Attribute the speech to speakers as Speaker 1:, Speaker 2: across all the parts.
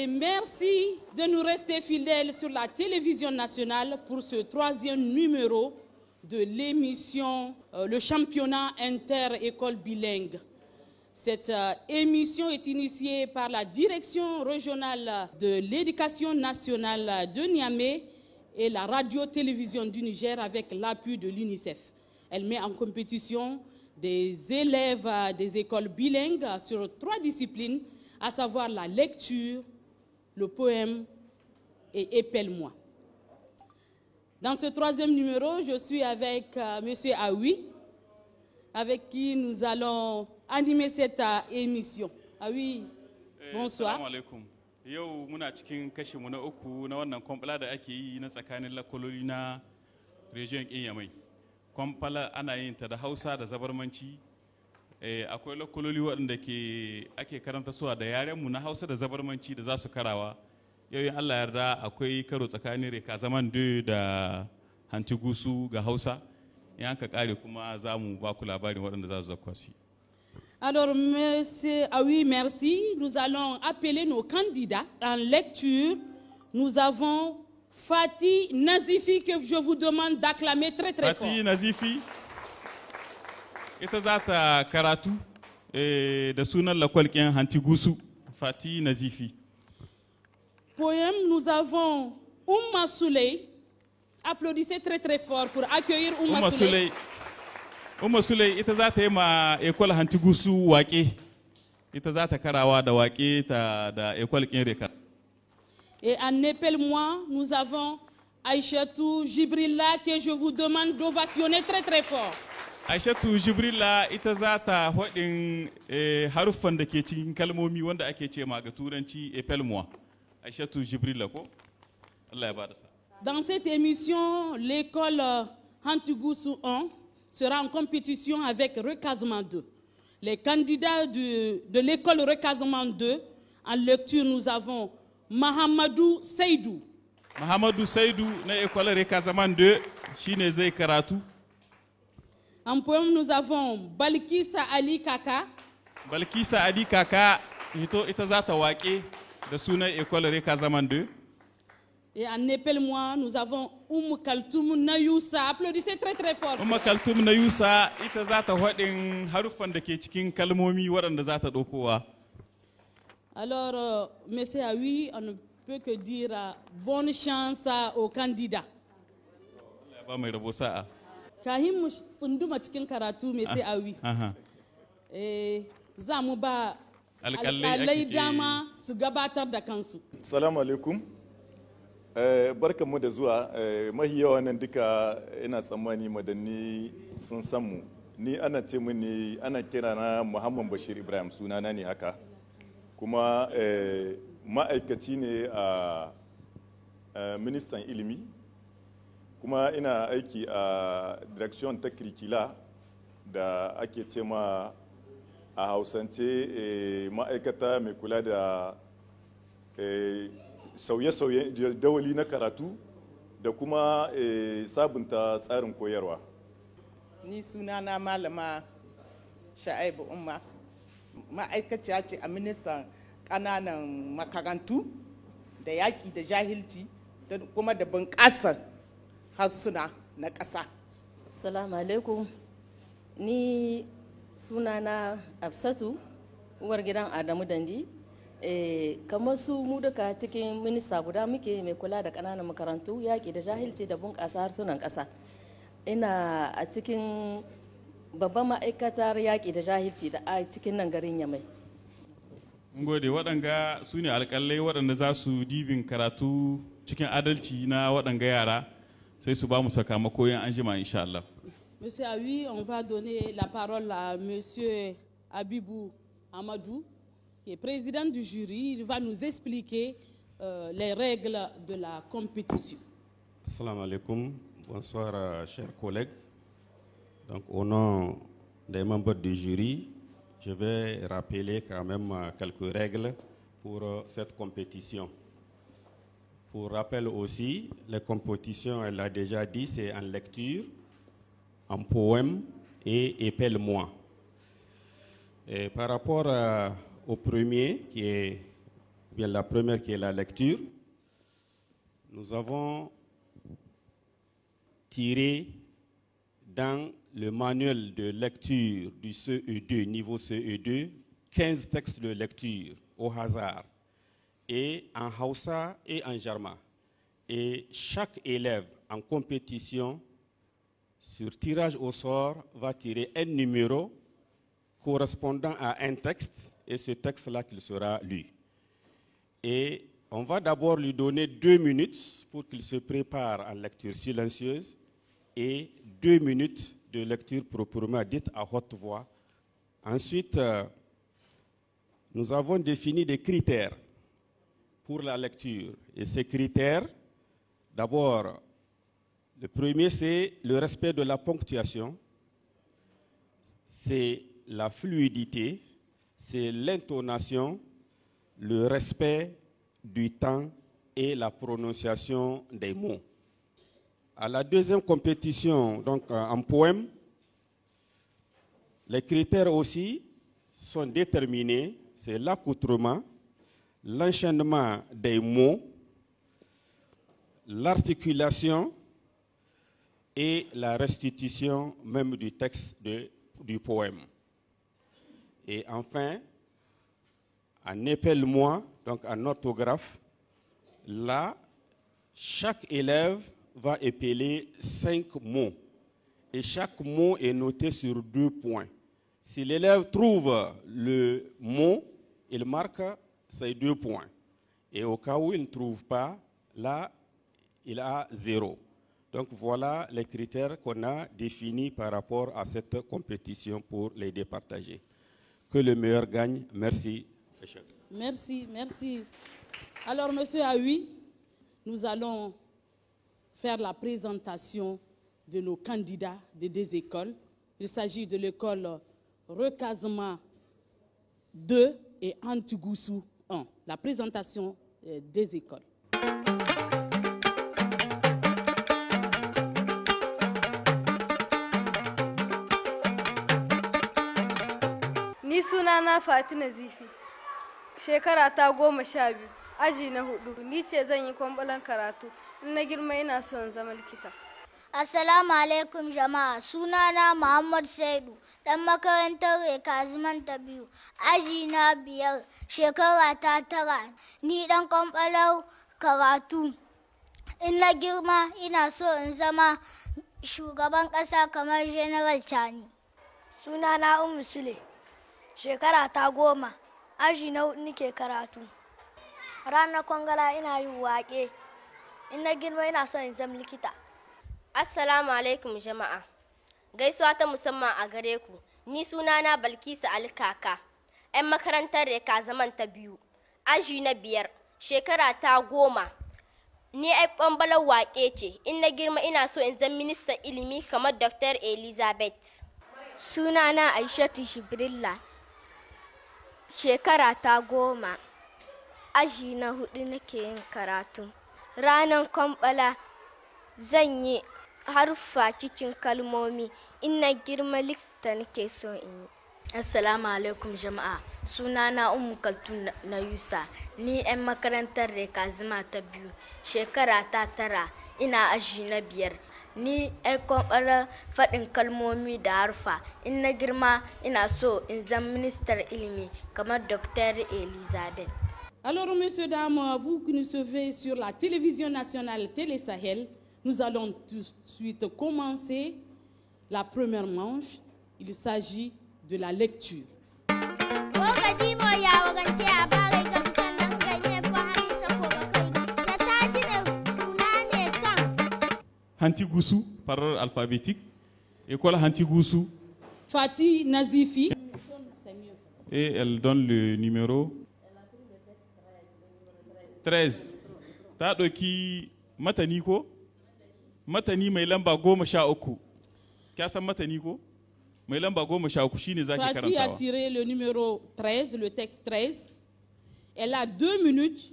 Speaker 1: Et merci de nous rester fidèles sur la télévision nationale pour ce 3e numéro de l'émission Le championnat inter-école bilingue. Cette émission est initiée par la Direction régionale de l'éducation nationale de Niamey et la radio-télévision du Niger avec l'appui de l'UNICEF. Elle met en compétition des élèves des écoles bilingues sur 3 disciplines, à savoir la lecture, le poème et Épelle-moi. Dans ce 3e numéro, je suis avec M. Aoui, avec qui nous allons animer cette émission. Aoui, bonsoir.
Speaker 2: Assalamu alaikum. Yau muna cikin kashi mu na uku na wannan kwamfala da ake yi na tsakanin lakololi na region Yamai. Kwamfala ana yin ta da Hausa da Zabarmanci. Akwai lakololi waɗanda ake karanta suwa da yaren mu na Hausa da Zabarmanci da za su karawa. Yau in Allah yarda akwai karo tsakanin Reka Zaman da Hantigusu ga Hausa. In aka kare kuma za mu ba ku labarin waɗanda za su zakwa su.
Speaker 1: Alors, monsieur Aoui, merci. Nous allons appeler nos candidats en lecture. Nous avons Fatih Nazifi que je vous demande d'acclamer très très fort.
Speaker 2: Fatih Nazifi, ita za ta karatu da sunan lakwalƙin Hantigusu. Fatih Nazifi.
Speaker 1: Poème, nous avons Oumma Souley. Applaudissez très très fort pour accueillir Oumma Souley.
Speaker 2: Oumma Souley ita za ta yi ma École Hantigusu waƙe. Ita za ta karawa da waƙe da École Reka.
Speaker 1: Et en Épelle-moi, nous avons Aïchatou Jibrilla que je vous demande d'ovationner très très fort.
Speaker 2: Aïchatou Jibrilla ita za ta faɗin haruffan da ke cikin kalmomi wanda ake ce ma ga turanci Épelle-moi. Aïchatou Jibrilla ko? Allah ya bada sa.
Speaker 1: Dans cette émission, l'école Hantigusu 1 sera en compétition avec Recasement 2. Les candidats de l'école Recasement 2, en lecture, nous avons Mahamadou Seydou.
Speaker 2: Mahamadou Seydou, na école Recasement 2, shine zai karatu.
Speaker 1: En poème, nous avons Balkissa Ali Kaka.
Speaker 2: Balkissa Ali Kaka, ita za ta waƙe da sunan école Recasement 2.
Speaker 1: Et en Épelle-moi, nous avons Kaltoum Nayoussa. Applaudissez très très fort.
Speaker 2: Kaltoum Nayoussa, ita za ta faɗin haruffan da ke cikin kalmomi waɗanda za ta ɗaukowa.
Speaker 1: Alors, monsieur Aoui, on ne peut que dire bonne chance aux candidats.
Speaker 2: Ba mai rabo sa'a.
Speaker 1: Kahim mu tsunduma cikin karatu monsieur Aoui. Za mu ba alƙalai dama su gabatar da kansu.
Speaker 3: Assalamu alaikum. Barkanmu da zuwa. Mahi yawa nan duka ina tsammani madanni sun san mu. Ni ana ce mini ana kira na Muhammad Bashir Ibrahim, sunana ne haka. Kuma ma'aikaci ne a ministan ilimi. Kuma ina aiki a direction ta kirkila da ake ce ma a hausance ma'aikata mai kula da sauye-sauye jadawali na karatu da kuma sabunta tsarin koyarwa.
Speaker 4: Ni sunana Malama Sha'aibu Umma, ma'aikaciya ce a ministan ƙananan makarantu da yaƙi da jahilci da kuma da bunƙasar harsuna na ƙasa.
Speaker 5: Assalamu alaikum. Ni sunana Absatu, uwar gidan Adamu Dandi. Kamar su mu duka cikin minista guda muke mai kula da ƙananan makarantu, yaƙi da jahilci da bunƙasa harsunan ƙasa. Ina a cikin babban ma'aikatar yaƙi da jahilci da a cikin nan garin Yamai.
Speaker 2: Ngode waɗanga su ne alƙalai waɗanda za su dibin karatu cikin adalci na waɗanga yara sai su ba mu sakamako yan anjima insha Allah.
Speaker 1: Monsieur Aoui, on va donner la parole à monsieur Abibou Amadou, qui est président du jury. Il va nous expliquer les règles de la compétition.
Speaker 6: Assalamu alaikum. Bonsoir, chers collègues. Donc, au nom des membres du jury, je vais rappeler quand même quelques règles pour cette compétition. Pour rappel aussi, les compétitions, elle l'a déjà dit, c'est en lecture, en poème et Épelle-moi. Et par rapport au premier, qui est bien la première qui est la lecture. Nous avons tiré dans le manuel de lecture du CE2, niveau CE2, 15 textes de lecture au hasard, et en Hausa et en Jarma. Et chaque élève en compétition, sur tirage au sort, va tirer un numéro correspondant à un texte, et ce texte-là qu'il sera lu. Et on va d'abord lui donner 2 minutes pour qu'il se prépare en lecture silencieuse et 2 minutes de lecture proprement dite à haute voix. Ensuite, nous avons défini des critères pour la lecture. Et ces critères, d'abord, le premier, c'est le respect de la ponctuation, c'est la fluidité, c'est l'intonation, le respect du temps et la prononciation des mots. À la deuxième compétition, donc en poème, les critères aussi sont déterminés, c'est l'accoutrement, l'enchaînement des mots, l'articulation et la restitution même du texte du poème. Et enfin, en épelle-moi, donc en orthographe, là, chaque élève va épeler 5 mots. Et chaque mot est noté sur 2 points. Si l'élève trouve le mot, il marque ces 2 points. Et au cas où il ne trouve pas, là, il a 0. Donc voilà les critères qu'on a définis par rapport à cette compétition pour les départager. Que le meilleur gagne. Merci.
Speaker 1: Merci, merci. Alors, Monsieur Aoui, nous allons faire la présentation de nos candidats de 2 écoles. Il s'agit de l'école Recasement 2 et Antigoussou 1. La présentation des écoles.
Speaker 7: Ni sunana Fatina Zifi, shekara ta 12, aji na 4. Ni ce zan yi kwambalan karatu, in na girma ina son zama likita.
Speaker 8: Assalamu alaikum jama'a, sunana Muhammad Saidu, dan makarantar Rekaziman ta 2, aji na 5, shekara ta 9. Ni dan kwambalar karatu, in na girma ina so in zama shugaban ƙasa kamar General Chani.
Speaker 9: Sunana Ummu Sule, shekara ta 10, aji na 4 nake karatu. Ranar kwangala ina yin waƙe, in na girma ina son in zama likita.
Speaker 10: Assalamu alaikum jama'a, gaisuwa ta musamman a gare ku. Ni sunana Balkisa Alkaka, 'yan makarantar Rekaziman ta 2, aji na 5, shekara ta 10. Ni ai kwambalar waƙe ce, in na girma ina so in zama ministan ilimi kamar Dr. Elizabeth.
Speaker 9: Sunana Aishatu Shibrilla, shekara ta 10, aji na 4 nake yin karatu. Ranar kwambala zan yi haruffa cikin kalmomi, in na girma likita nake so in yi.
Speaker 11: Assalamu alaikum jama'a, sunana Ummu Kaltun na Yusa, ni 'yan makarantar Rekazima ta 2, shekara ta 9, ina aji na 5. Ni 'yan kwamfalar faɗin kalmomi da harfa, in na girma ina so in zama ministar ilimi kamar Dr. Elizabeth.
Speaker 1: Alors, messieurs, dames, vous qui nous suivez sur la télévision nationale Télé Sahel, nous allons tout de suite commencer la première manche. Il s'agit de la lecture.
Speaker 2: Hantigoussou, parole alphabétique. École Hantigoussou.
Speaker 1: Fatih Nazifi.
Speaker 2: Et elle donne le numéro 13. Ta ɗauki matani ko? Matani mai lamba 13. Ka san matani ko? Mai lamba 13 shine zaki karantawa.
Speaker 1: Fatih a tiré le numéro 13, le texte 13. Elle a 2 minutes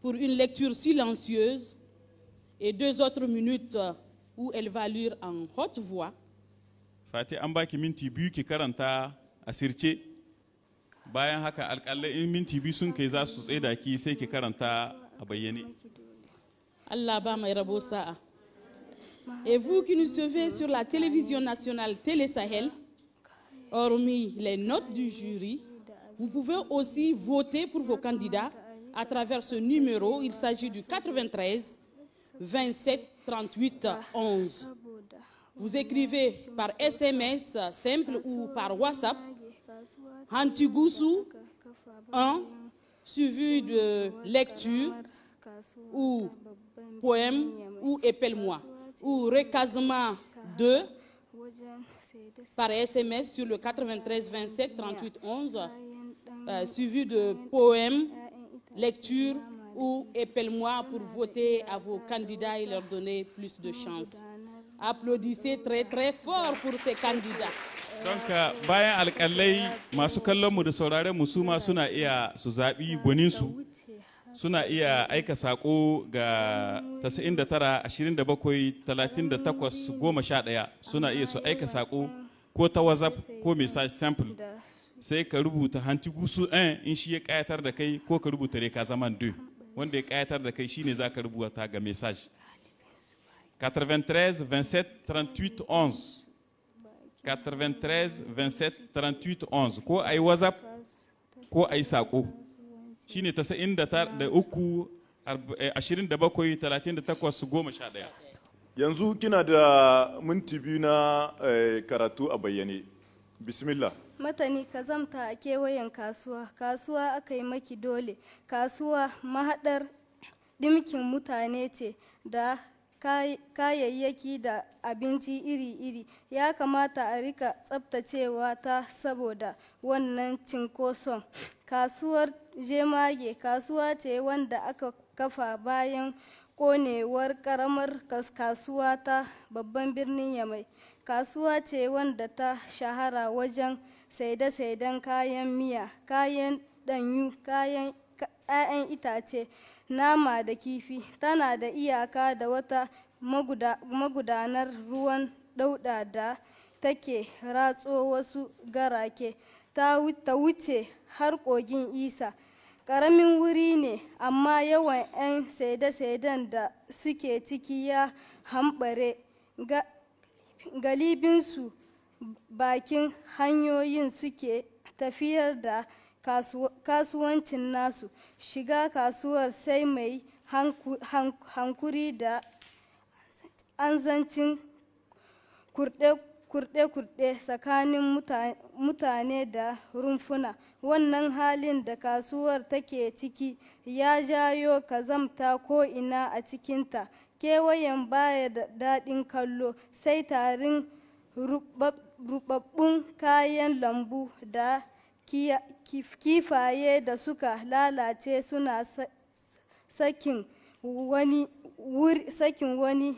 Speaker 1: pour une lecture silencieuse et 2 autres minutes où elle va lire en haute voix.
Speaker 2: Fatih an baki minti 2 ki karanta asirce. bayan haka alƙalai in minti biyu sun kai za su tsaye da ki sai ki karanta a bayyane.
Speaker 1: Allah ba mai rabo sa'a. Et vous qui nous suivez sur la télévision nationale Télé Sahel, hormis les notes du jury, vous pouvez aussi voter pour vos candidats à travers ce numéro. Il s'agit du 93 27 38 11. Vous écrivez par SMS simple ou par WhatsApp Hantigusu 1 suivi de lecture ou poème ou épelle-moi ou recasement 2 par SMS sur le 93 27 38 11 suivi de poème, lecture ou épelle-moi pour voter à vos candidats et leur donner plus de chance. Applaudissez très très fort pour ces candidats.
Speaker 2: Donc bayan alƙalai masu kallon mu da sauraren mu su ma suna iya su zaɓi gwaninsu, suna iya aika saƙo ga 99 27 38 11 suna iya su aika saƙo ko ta WhatsApp ko message simple, sai ka rubuta Hantigusu 1 in shi ya ƙayatar da kai, ko ka rubuta Recasement 2 wanda ya ƙayatar da kai shine za ka rubuta ga message 93 27 38 11 93 27 38 11 ko a yi WhatsApp ko a yi saƙo shine 93 27 38 11.
Speaker 3: Yanzu kina da minti biyu na karatu a bayyane. Bismillah.
Speaker 7: Matani ka zamta a kewayen kasuwa, kasuwa aka yi maki dole, kasuwa mahaɗar ɗimkin mutane ce da kayayyaki da abinci iri-iri. Ya kamata a rika tsabtacewa ta saboda wannan cinkoson. Kasuwar Jemage kasuwa ce wanda aka kafa bayan konewar karamar kasuwa ta babban birnin Yamai. Kasuwa ce wanda ta shahara wajen saide-saiden kayan miya, kayan ɗanyu, kayan 'ya'yan itace, nama da kifi. Tana da iyaka da wata magudanar ruwan dauda da take ratso wasu garake ta wuce har kogin Isa. Ƙaramin wuri ne, amma yawan 'yan saide-saiden da suke ciki ya hambare. Galibinsu bakin hanyoyin suke tafiyar da kasuwancin nasu. Shiga kasuwar sai mai hankuri da anzancin kurɗe-kurɗe tsakanin mutane da rumfuna. Wannan halin da kasuwar take ciki ya jayo kazamta ko'ina a cikinta. Kewayen baya da daɗin kallo, sai tarin rubabbun kayan lambu da kifaye da suka lalace suna sakin wani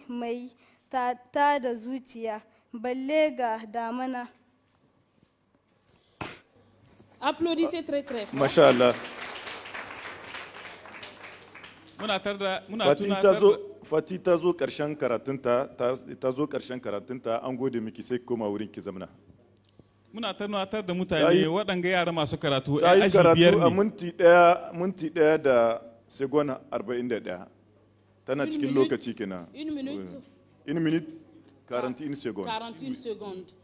Speaker 7: mai ta da zuciya, balle ga damana.
Speaker 1: Applaudissez très très fort.
Speaker 3: Mashallah. Fati ta zo ƙarshen karatunta, an gode miki, sai koma wurin ki zamana.
Speaker 2: Muna tunatar da mutane waɗanga yara masu karatu
Speaker 3: ta yi karatu a minti ɗaya da segon 41. Tana cikin lokaci kenan. Une minute 41 secondes.
Speaker 1: 41 secondes.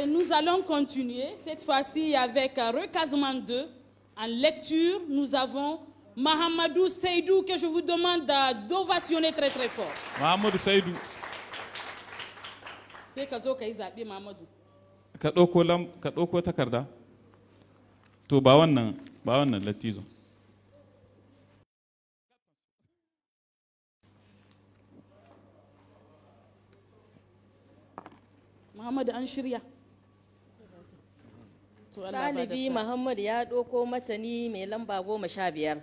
Speaker 1: Nous allons continuer, cette fois-ci avec recasement 2. En lecture, nous avons Mahamadou Seydou, que je vous demande d'ovationner très très fort.
Speaker 2: Mahamadou Seydou.
Speaker 1: C'est ka zo ka yi zaɓe, Mahamadou.
Speaker 2: Ka ɗauko takarda. To ba wannan latizo.
Speaker 1: Muhammadu an shirya.
Speaker 5: Ɗalibi Muhammad ya ɗauko matani mai lamba 15.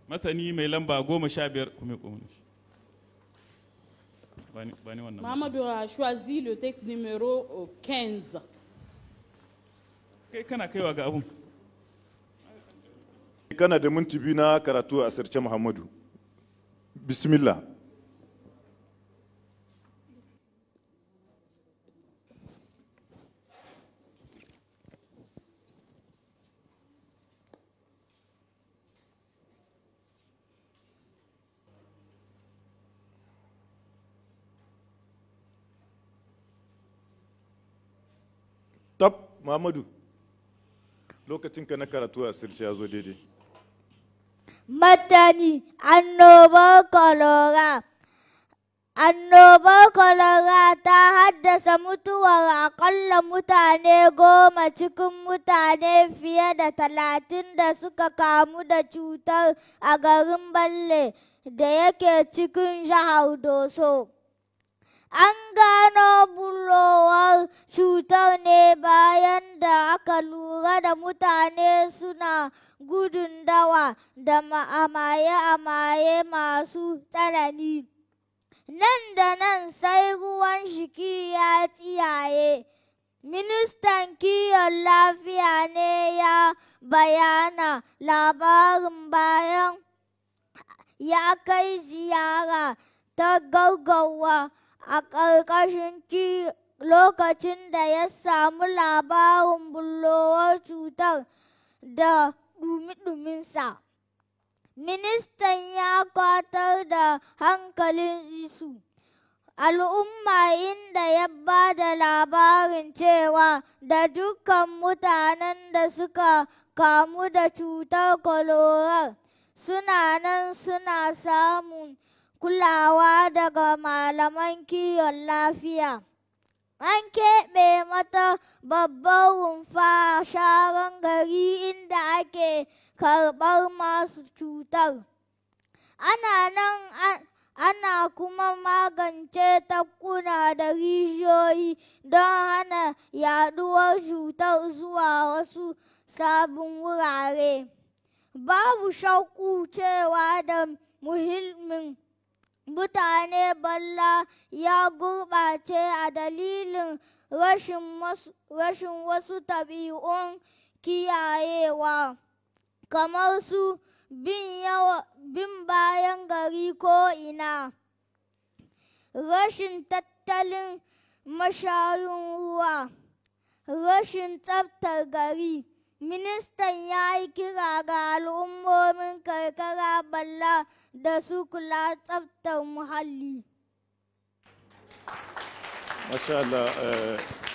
Speaker 2: Matani mai lamba 15 kuma
Speaker 1: Muhammadu a choisi le texte numéro 15.
Speaker 2: Kai kana kaiwa ga abun.
Speaker 3: Kana da minti biyu na karatu a asirce Muhammadu. Bismillah. stop Muhammadu lokacin ka na karatu a sirce ya zo daidai.
Speaker 8: Matani annobar kolera. Annobar kolera ta haddasa mutuwar akalla mutane 10 cikin mutane fiye da 30 da suka kamu da cutar a garin Balle da yake cikin jihar Doso. An gano bullowar cutar ne bayan da aka lura da mutane suna gudun dawa da amaye-amaye masu tsanani. Nan da nan sai ruwan shiki ya tsiyaye. Ministan kiwon lafiya ne ya bayana labarin bayan ya kai ziyara ta gaggawa a ƙarƙashin lokacin da ya samu labarin bullowar cutar da ɗumi-ɗuminsa. Ministan ya kwatar da hankalin su al'umma inda ya ba da labarin cewa da dukkan mutanen da suka kamu da cutar kolera suna nan suna samun kulawa daga malaman kiwon lafiya. An keɓe mata babbar rumfa a sharan gari inda ake karɓar masu cutar. Ana kuma magance takuna da rijiyoyi don hana yaɗuwar cutar zuwa wasu sabbin wurare. Babu shakku cewa da muhimmin mutane Balla ya gurɓace a dalilin rashin wasu tabi'un kiyayewa kamar su bin bayan gari ko ina, rashin tattalin mashayin ruwa, rashin tsaftar gari. Ministan ya yi kira ga al'ummomin karkara Balla da su kula tsaftar muhalli.
Speaker 3: Masha Allah,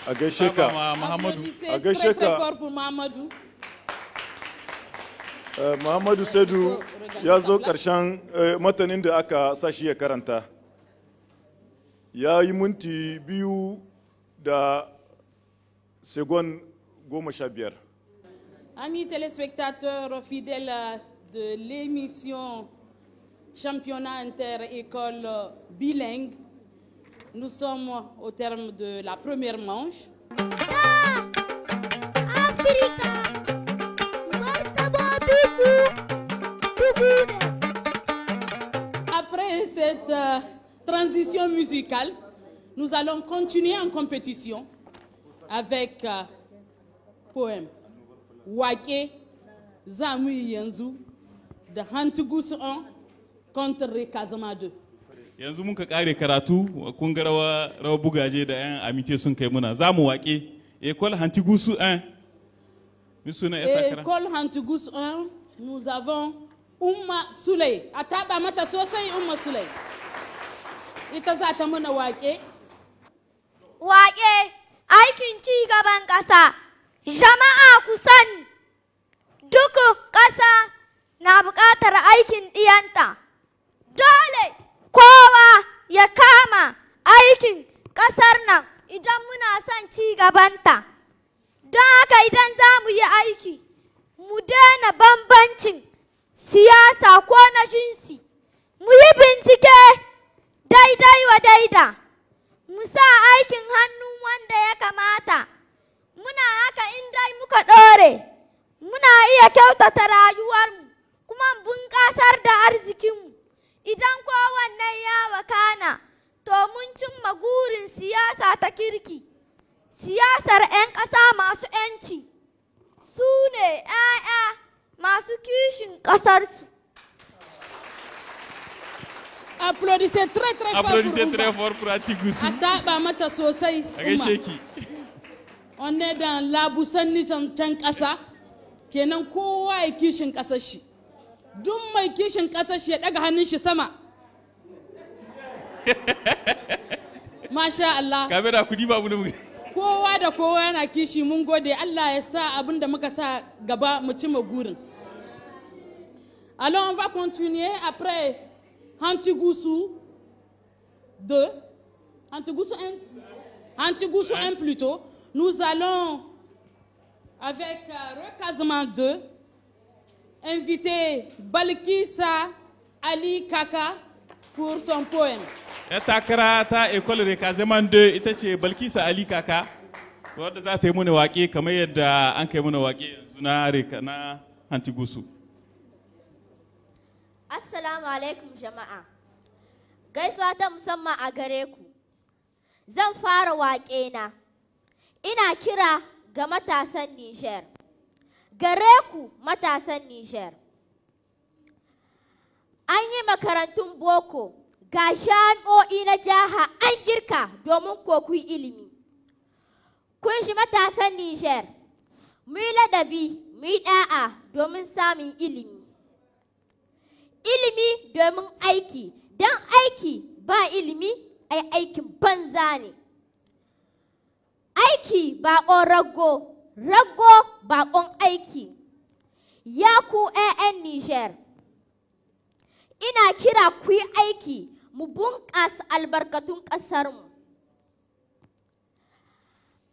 Speaker 3: a gaishe ka. A gaishe ka. Muhammadu Saidu ya zo ƙarshen matanin da aka sashi ya karanta. Ya yi minti 2 da segon 15.
Speaker 1: Amis téléspectateurs fidèles de l'émission Championnat inter-école bilingue, nous sommes au terme de la première manche. Après cette transition musicale, nous allons continuer en compétition avec poème. Wake zamu yi yanzu da Hantugus 1 contre Rekazama 2.
Speaker 2: Yanzu mun ka kare karatu kun ga rawa bugaje da yan amite sun kai muna zamu wake École Hantugus 1.
Speaker 1: École Hantugus 1, nous avons Umma Suley. Ataba mata sosai Umma Suley. Ita za ta muna wake.
Speaker 9: Wake aikin ci gaban ƙasa. Jama'a ku sani, duk ƙasa na buƙatar aikin ɗiyanta. Dole kowa ya kama aikin ƙasar nan idan muna son ci gabanta. Don haka idan za mu yi aiki, mu daina bambancin siyasa ko na jinsi. Mu yi bincike daidai wa daida. Mu sa aikin hannu wanda ya kamata. Muna haka in dai muka ɗore, muna iya kyautata rayuwarmu kuma bunƙasar da arzikinmu. Idan kowanne ya wakana, to mun cimma gurin siyasa ta kirki. Siyasar 'yan ƙasa masu 'yanci su ne 'ya'ya masu kishin ƙasarsu.
Speaker 1: Applaudissez très très fort.
Speaker 2: Applaudissez très fort pour Atigusu.
Speaker 1: Ataba mata sosai. On est dans labusanni can ƙasa, kenan kowa ya kishin ƙasar shi. Duk mai kishin ƙasar shi ya ɗaga hannun shi sama. Masha Allah.
Speaker 2: Kamera ku diba mu.
Speaker 1: kowa da kowa yana kishi mun gode Allah ya sa abin da muka sa gaba mu ci gurin. Alors on va continuer après Hantugusu 2, Hantugusu 1 plutôt. Nous allons avec Recasement 2 inviter Balkissa Ali Kaka pour son poème.
Speaker 2: Ya takara ta École Recasement 2 ita ce Balkissa Ali Kaka wadda za ta yi mana waƙe kamar yadda an kai mana waƙe yanzu na Hantugusu.
Speaker 10: Assalamu alaikum jama'a. Gaisuwa ta musamman a gare ku. Zan fara waƙe na. Ina kira ga matasan Niger. Gare ku matasan Niger. An yi makarantun boko ga jami'o'i na jaha an girka domin koku ilimi. Kun shi matasan Niger. Mu yi ladabi, mu yi ɗa'a domin samun ilimi. Ilimi domin aiki, don aiki ba ilimi ai aikin banza ne. Aiki baƙon rago, rago baƙon aiki. Ya ku 'ya'yan Niger, ina kira ku yi aiki mu bunƙasa albarkatun ƙasarmu.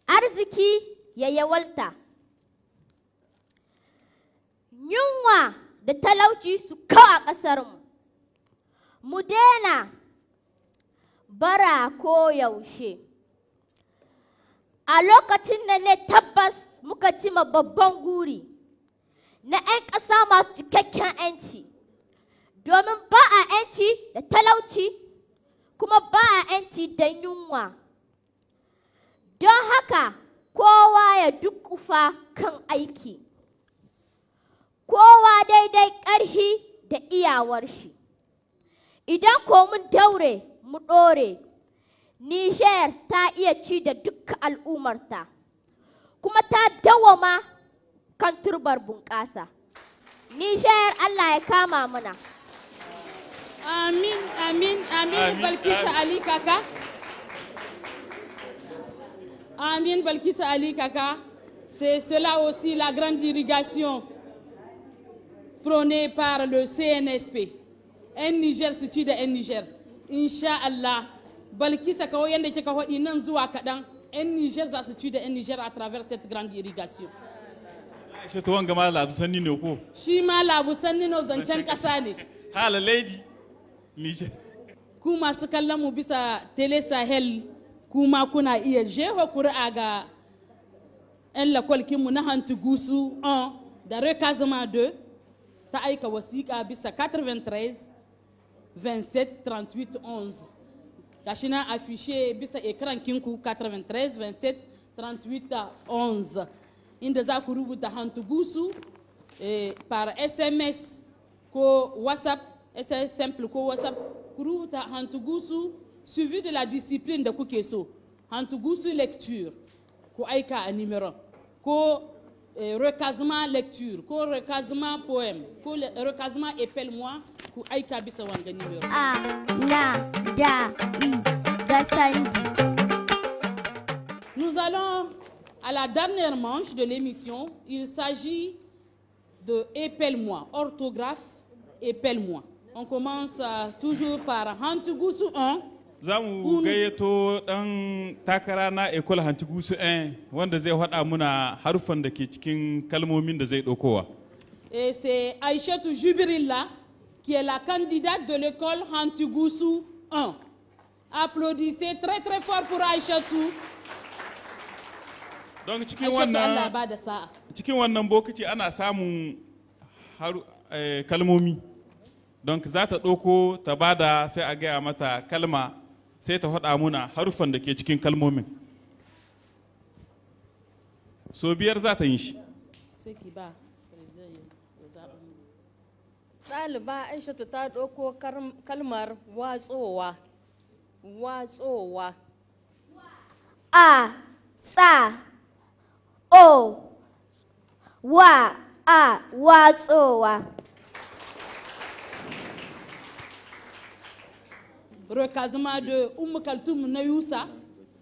Speaker 10: Arziki ya yawalta. Yunwa da talauci su kawo a ƙasarmu. Mu daina bara ko yaushe. A lokacin da ne tabbas muka cima babban guri na 'yan ƙasa masu cikakken 'yanci. Domin ba a 'yanci da talauci kuma ba a 'yanci da yunwa. Don haka kowa ya dukkufa kan aiki. Kowa daidai ƙarhi da iyawar shi. Idan ko mun daure mu ɗore, Niger ta iya ci da dukkan al'ummarta, kuma ta dawama kan turbar bunƙasa. Niger Allah ya kama muna.
Speaker 1: Amin, amin, amin, Balkissa Ali Kaka. Amin, Balkissa Ali Kaka. C'est cela aussi la grande irrigation prônée par le CNSP. Un Niger situé un Niger. Inch'Allah, Balkissa kawai yanda kika faɗi nan zuwa kaɗan, un Niger za su ci da un Niger à travers cette grande irrigation.
Speaker 2: Aisha to wanga ma labu sanni ne ko?
Speaker 1: Shi ma labu sanni no zancen ƙasa ne.
Speaker 2: Hala lady Niger.
Speaker 1: Ku masu kallon mu bisa Tele Sahel kuma kuna iya jeho kuri'a ga 'yan lakwalkinmu na Hantugusu 1 da Recasement 2 ta aika wasiƙa bisa 93 27 38 11. Gashi na afishe bisa ekran kinku 93 27 38 11. Inda za ku rubuta Hantugusu par SMS ko WhatsApp, SMS simple ko WhatsApp, ku rubuta Hantugusu suivi de la discipline da kuke so. Hantugusu lecture ko aika a numéro ko Recasement lecture ko Recasement poème ko Recasement épelle-moi ko aika bisa wanga numéro.
Speaker 8: A na da I ga sandi.
Speaker 1: Nous allons à la dernière manche de l'émission. Il s'agit de épelle-moi, orthographe épelle-moi. On commence toujours par Hantugusu 1.
Speaker 2: Za mu gayyato ɗan takara na École Hantugusu 1 wanda zai faɗa muna harufan da ke cikin kalmomin da zai ɗaukowa.
Speaker 1: Et c'est Aïchatou Jubrilla qui est la candidate de l'école Hantugusu 1. Applaudissez très très fort pour Aïchatou.
Speaker 2: Donc cikin wannan bokaci ana samun kalmomi. Donc za ta ɗauko ta bada sai a gaya mata kalma sai ta faɗa muna harufan da ke cikin kalmomin. So biyar za ta yi shi.
Speaker 5: Ɗaliba Aishatu ta ɗauko kalmar watsowa. Watsowa.
Speaker 9: A, tsa, o, wa, a, watsowa.
Speaker 1: Recasement de Kaltoum na Yusa,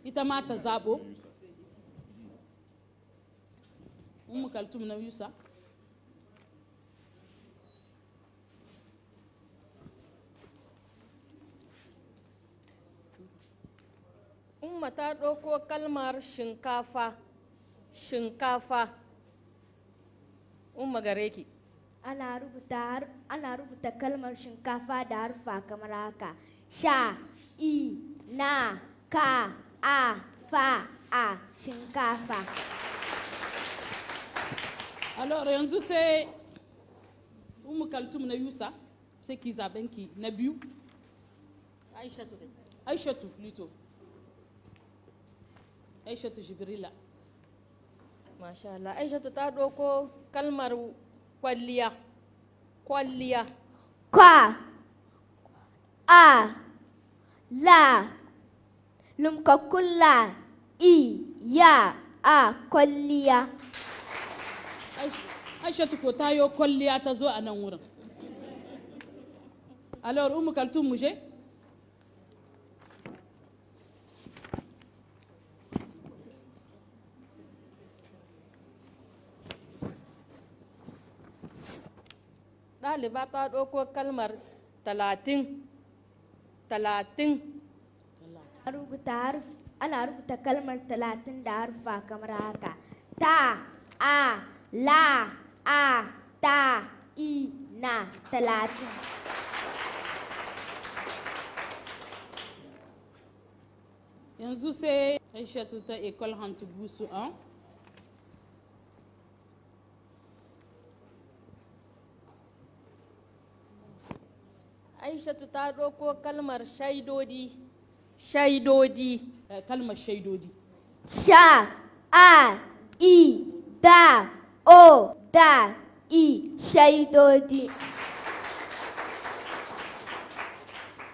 Speaker 1: ita ma ta zabo. Umu Kaltum na Yusa.
Speaker 5: Umma ta ɗauko kalmar shinkafa. Shinkafa. Umma gare ki.
Speaker 11: Ana rubuta kalmar shinkafa da harfa kamar haka. Sha, I, na, ka, a, fa, a, shinkafa.
Speaker 1: Alors yanzu sai Umu Kaltum na Yusa, sai ki zaben ki na biyu.
Speaker 5: Aishatu.
Speaker 1: Aishatu plutôt. Aishatu Jibrila.
Speaker 5: Masha Allah. Aishatu ta ɗauko kalmar kwalliya. Kwalliya.
Speaker 11: Kwa, a, la, lumkakulla, I, ya, a, kwalliya.
Speaker 1: Aishatu ko ta yo kwalliya ta zo a nan wurin. Alors Umu Kaltum mu je.
Speaker 5: Ɗaliba ta ɗauko kalmar 30. 30.
Speaker 11: Ana rubuta kalmar 30 da harfa kamar haka. Ta, a, la, a, ta, I, na, 30.
Speaker 1: Yanzu sai Aishatu ta École Hantugusu 1.
Speaker 5: Aishatu ta ɗauko kalmar shaidodi. Shaidodi.
Speaker 1: Kalmar shaidodi.
Speaker 11: Sha, a, I, da, o, da, I, shaidodi.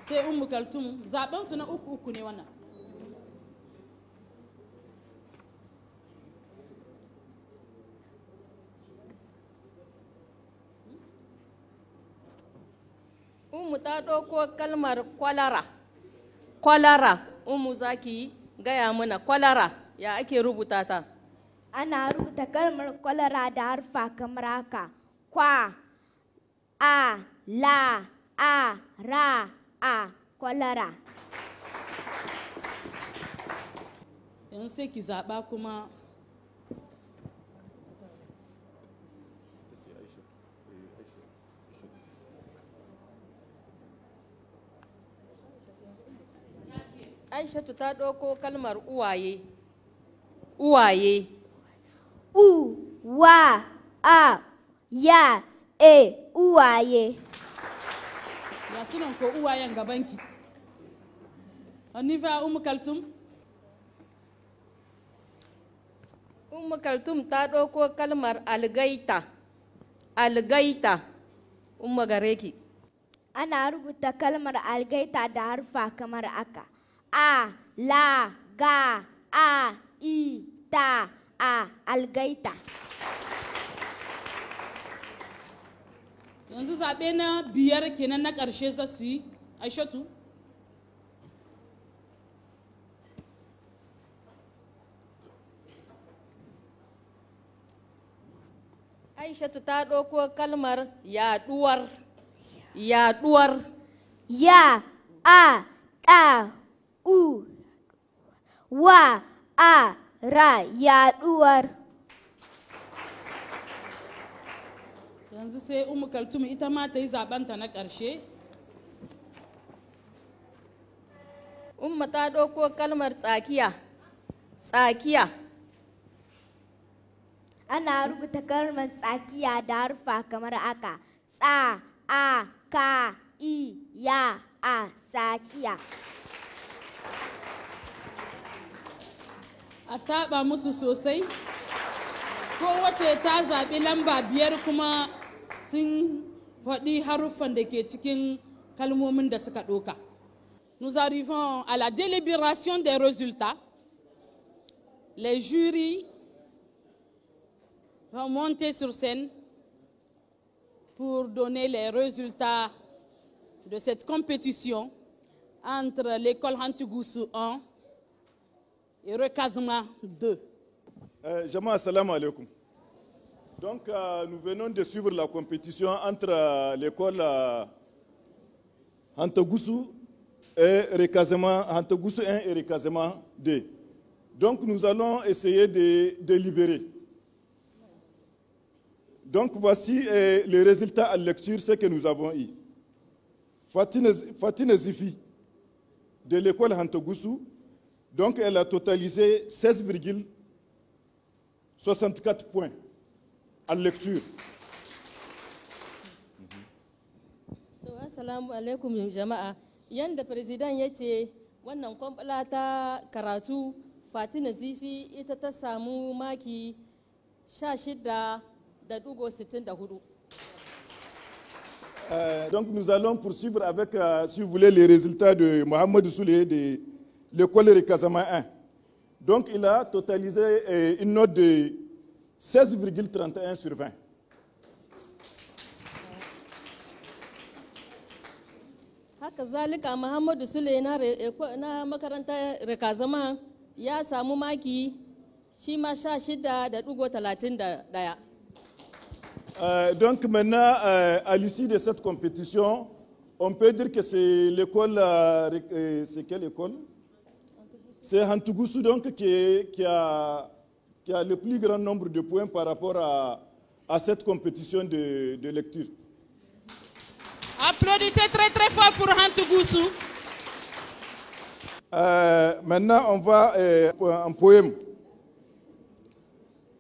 Speaker 1: Sai Umu Kaltum zaben su na uku ne wannan.
Speaker 5: Umu ta ɗauko kalmar kwalara. Kwalara. Umu zaki gaya mana kwalara. Ya ake rubuta ta?
Speaker 11: Ana rubuta kalmar kwalara da harfa kamar haka. Kwa, a, la, a, ra, a, kwalara.
Speaker 1: Yanzu sai ki zaɓa kuma
Speaker 5: Aishatu ta ɗauko kalmar uwaye. Uwaye.
Speaker 11: U, wa, a, ya, e, uwaye.
Speaker 1: ya sunan ko uwayen gabanki. On y va Umu Kaltum.
Speaker 5: Umu Kaltum ta ɗauko kalmar algaita. Algaita. Umma gare ki.
Speaker 11: Ana rubuta kalmar algaita da harfa kamar aka. A, la, ga, a, I, ta, a, algaita.
Speaker 1: Yanzu zaɓe na biyar kenan na ƙarshe za su yi. Aishatu.
Speaker 5: Aishatu ta ɗauko kalmar yaɗuwar. Yaɗuwar.
Speaker 11: Ya, a, ɗa, u, wa, a, ra, yaɗuwar.
Speaker 1: Yanzu sai Umu Kaltum ita ma ta yi zaɓenta na ƙarshe.
Speaker 5: Umma ta ɗauko kalmar tsakiya. Tsakiya.
Speaker 11: Ana rubuta kalmar tsakiya da harfa kamar aka. Tsa, a, ka, i, ya, a, tsakiya.
Speaker 1: A taɓa musu sosai. Kowace ta zaɓi lamba biyar kuma sun faɗi haruffan da ke cikin kalmomin da suka ɗauka. Nous arrivons à la délibération des résultats. Les jurys vont monter sur scène pour donner les résultats de cette compétition entre l'école Hantugusu 1 et Rekazma 2.
Speaker 3: Jama'a assalamu alaikum. Donc, nous venons de suivre la compétition entre l'école Hantogusu et Rekazema, Hantogusu 1 et Rekazema 2. Donc, nous allons essayer de délibérer. Donc, voici les résultats en lecture, ce que nous avons eu. Fatine Zifi, de l'école Hantogusu, donc elle a totalisé 16,64 points en lecture.
Speaker 5: Assalamu alaikum jama'a. Yanda president ya ce wannan kwamfala ta karatu Fatina Zifi ita ta samu maki 16.64.
Speaker 3: Donc nous allons poursuivre avec, si vous voulez, les résultats de Mohamed Soulé de l'école Rekazama 1. Donc il a totalisé une note de 16,31 sur 20.
Speaker 5: Haka zalika Muhammadu Sule na makarantar Rekazama ya samu maki shi ma 16.31.
Speaker 3: Donc maintenant, à l'issue de cette compétition, on peut dire que c'est l'école, c'est quelle école? C'est Hantogusu donc qui a le plus grand nombre de points par rapport à cette compétition de lecture.
Speaker 1: Applaudissez très très fort pour Hantogusu.
Speaker 3: Maintenant, on va en poème.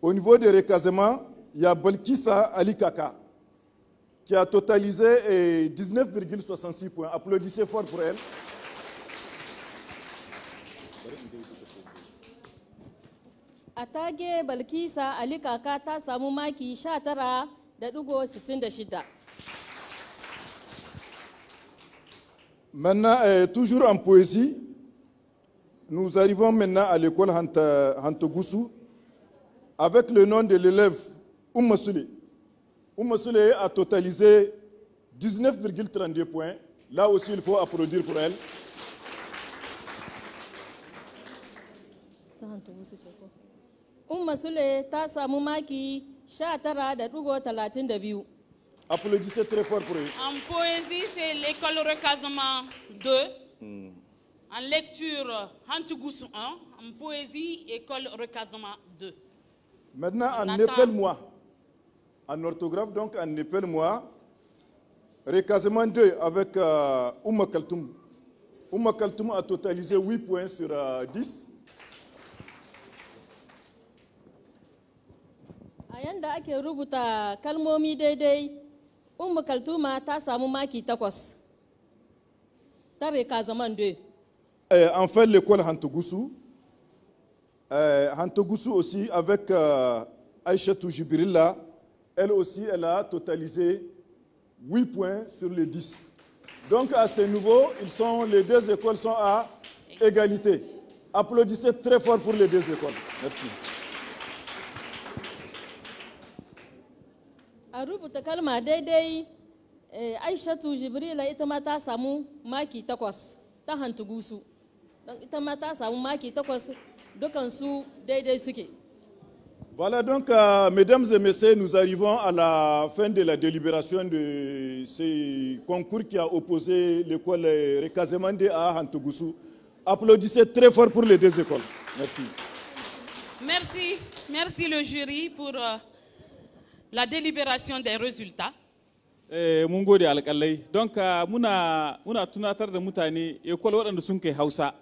Speaker 3: Au niveau des recassements, il y a Balkissa Ali Kaka qui a totalisé 19,66 points. Applaudissez fort pour elle.
Speaker 5: Atage Balkissa Ali Kaka ta samu maki 19.66.
Speaker 3: Maintenant, toujours en poésie, nous arrivons maintenant à l'école Hantogusu avec le nom de l'élève Oumma Soulé. Oumma Soulé a totalisé 19,32 points. Là aussi, il faut applaudir pour elle.
Speaker 5: Oumma Soulé ta samu maki 19.32.
Speaker 3: Applaudissez très fort pour elle.
Speaker 1: En poésie, c'est l'école Recasement 2. En lecture, Hantogusu 1. En poésie, école Recasement 2.
Speaker 3: Maintenant, en épelle-moi, en orthographe, donc en épelle-moi, Recasement 2 avec Oumma Kaltoum. Oumma Kaltoum a totalisé 8 points sur 10.
Speaker 5: A yanda ake rubuta kalmomi daidai, Oumma Kaltouma ta samu maki 8. Ta Recasement 2.
Speaker 3: Enfin, l'école Hantogusu. Hantogusu aussi avec Aïchatou Jibrilla, elle aussi, elle a totalisé 8 points sur les 10. Donc à ce niveau, les deux écoles sont à égalité. Applaudissez très fort pour les deux écoles. Merci.
Speaker 5: A rubuta kalma daidai, Aïchatou Jibrilla ita ma ta samu maki 8 ta Hantogusu. Donc ita ma ta samu maki 8.
Speaker 3: Voilà donc, mesdames et messieurs, nous arrivons à la fin de la délibération de ce concours qui a opposé l'école Recasement 2 à Hantogusu. Applaudissez très fort pour les deux écoles. Merci.
Speaker 1: Merci. Merci le jury pour la délibération des résultats.
Speaker 2: Mun gode alƙalai. Donc muna tunatar da mutane école waɗanda sun kai Hausa.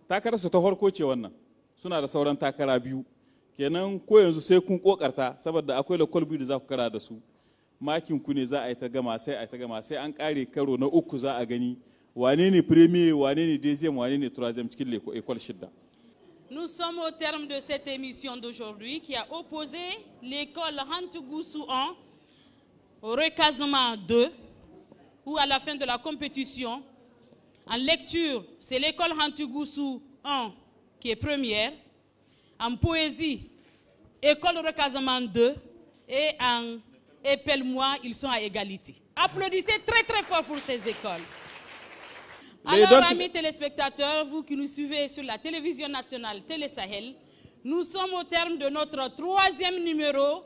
Speaker 2: Takararsu ta farko ce wannan. Suna da sauran takara biyu. Kenan ko yanzu sai kun kokarta saboda akwai lakol biyu da za ku kara da su. Makin ku ne za a yi ta gama sai an kare karo na uku za a gani wane ne premier, wane ne deuxième, wane ne troisième cikin l'école shidda.
Speaker 1: Nous sommes au terme de cette émission d'aujourd'hui qui a opposé l'école Hantogusu 1 au Recasement 2, où à la fin de la compétition, en lecture, c'est l'école Hantogusu 1 qui est première. En poésie, école Recasement 2. Et en épelle-moi, ils sont à égalité. Applaudissez très très fort pour ces écoles. Alors, amis téléspectateurs, vous qui nous suivez sur la télévision nationale Télé Sahel, nous sommes au terme de notre 3e numéro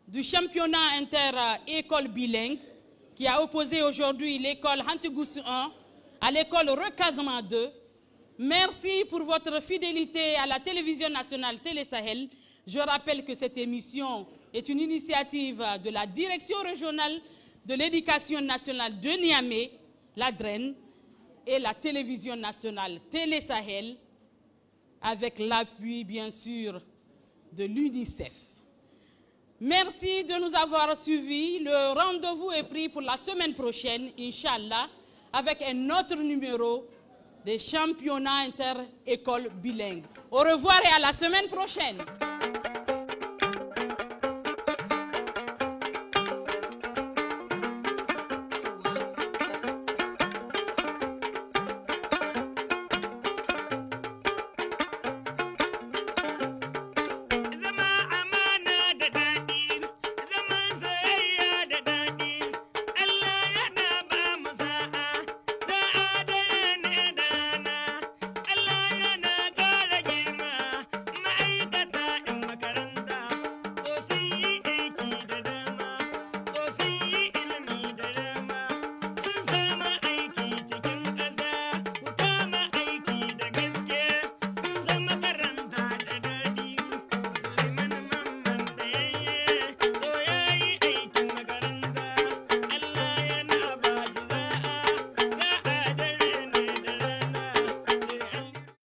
Speaker 1: du championnat inter-école bilingue qui a opposé aujourd'hui l'école Hantigoussou 1 à l'école Recasement 2. Merci pour votre fidélité à la télévision nationale Télé Sahel. Je rappelle que cette émission est une initiative de la Direction régionale de l'éducation nationale de Niamey, la DREN, et la télévision nationale Télé Sahel, avec l'appui, bien sûr, de l'UNICEF. Merci de nous avoir suivis. Le rendez-vous est pris pour la semaine prochaine, Inch'Allah, avec un autre numéro des championnats inter-écoles bilingues. Au revoir et à la semaine prochaine.